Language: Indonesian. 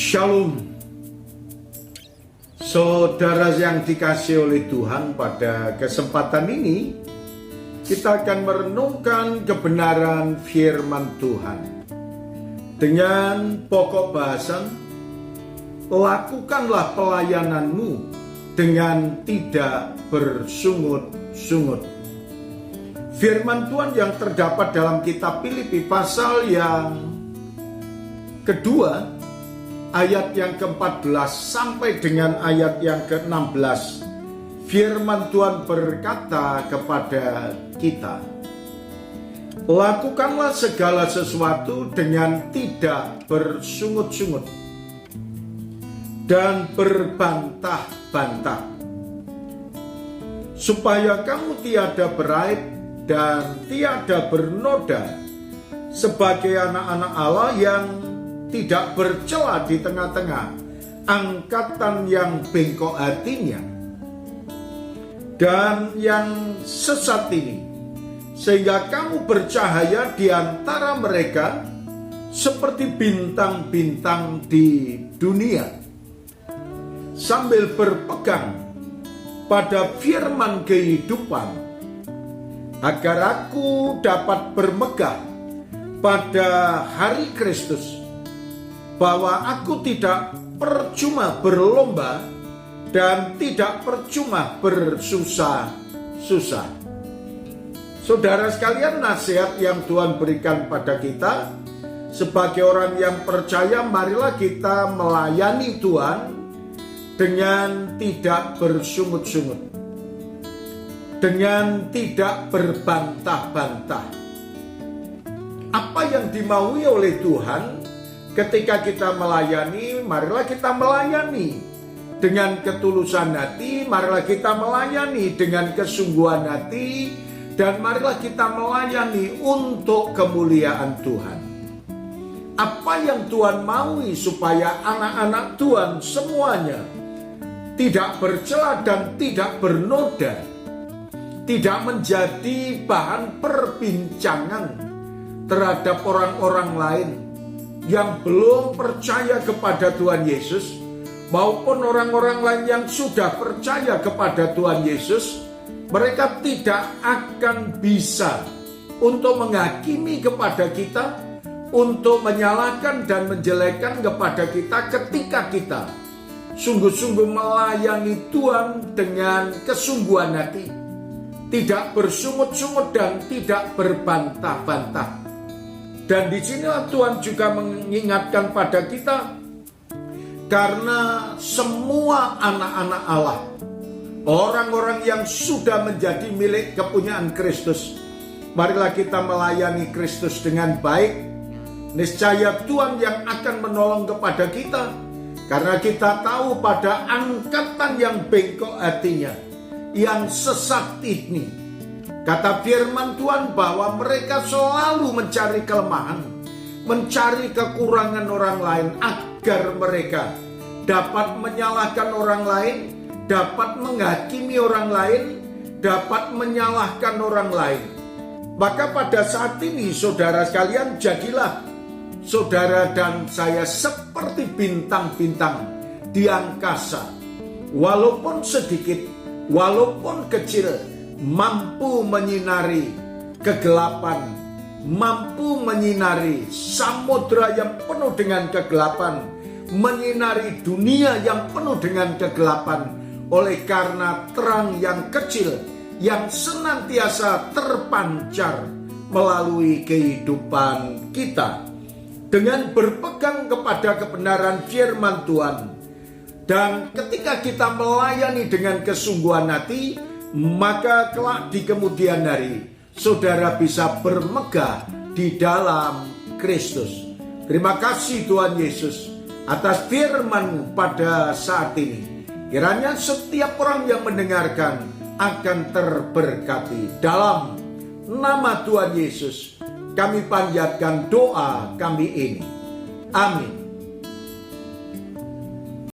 Shalom. Saudara yang dikasihi oleh Tuhan, pada kesempatan ini kita akan merenungkan kebenaran firman Tuhan dengan pokok bahasan, lakukanlah pelayananmu dengan tidak bersungut-sungut. Firman Tuhan yang terdapat dalam kitab Filipi pasal yang kedua, ayat yang ke-14 sampai dengan ayat yang ke-16. Firman Tuhan berkata kepada kita, lakukanlah segala sesuatu dengan tidak bersungut-sungut dan berbantah-bantah, supaya kamu tiada beraib dan tiada bernoda sebagai anak-anak Allah yang tidak bercela di tengah-tengah angkatan yang bengkok hatinya dan yang sesat ini, sehingga kamu bercahaya di antara mereka seperti bintang-bintang di dunia, sambil berpegang pada firman kehidupan, agar aku dapat bermegah pada hari Kristus, bahwa aku tidak percuma berlomba dan tidak percuma bersusah-susah. Saudara sekalian, nasihat yang Tuhan berikan pada kita sebagai orang yang percaya, marilah kita melayani Tuhan dengan tidak bersungut-sungut, dengan tidak berbantah-bantah. Apa yang dimaui oleh Tuhan ketika kita melayani, marilah kita melayani dengan ketulusan hati, marilah kita melayani dengan kesungguhan hati, dan marilah kita melayani untuk kemuliaan Tuhan. Apa yang Tuhan maui supaya anak-anak Tuhan semuanya tidak bercela dan tidak bernoda, tidak menjadi bahan perbincangan terhadap orang-orang lain yang belum percaya kepada Tuhan Yesus, maupun orang-orang lain yang sudah percaya kepada Tuhan Yesus. Mereka tidak akan bisa untuk menghakimi kepada kita, untuk menyalahkan dan menjelekkan kepada kita ketika kita sungguh-sungguh melayani Tuhan dengan kesungguhan hati, tidak bersungut-sungut dan tidak berbantah-bantah. Dan di sinilah Tuhan juga mengingatkan pada kita, karena semua anak-anak Allah, orang-orang yang sudah menjadi milik kepunyaan Kristus, marilah kita melayani Kristus dengan baik. Niscaya Tuhan yang akan menolong kepada kita, karena kita tahu pada angkatan yang bengkok hatinya, yang sesat ini, kata firman Tuhan bahwa mereka selalu mencari kelemahan, mencari kekurangan orang lain, agar mereka dapat menyalahkan orang lain, dapat menghakimi orang lain, dapat menyalahkan orang lain. Maka pada saat ini, saudara sekalian, jadilah saudara dan saya seperti bintang-bintang di angkasa, walaupun sedikit, walaupun kecil, mampu menyinari kegelapan, mampu menyinari samudra yang penuh dengan kegelapan, menyinari dunia yang penuh dengan kegelapan, oleh karena terang yang kecil yang senantiasa terpancar melalui kehidupan kita, dengan berpegang kepada kebenaran firman Tuhan. Dan ketika kita melayani dengan kesungguhan hati, maka kelak di kemudian hari saudara bisa bermegah di dalam Kristus. Terima kasih Tuhan Yesus atas firman-Mu pada saat ini. Kiranya setiap orang yang mendengarkan akan terberkati. Dalam nama Tuhan Yesus kami panjatkan doa kami ini. Amin.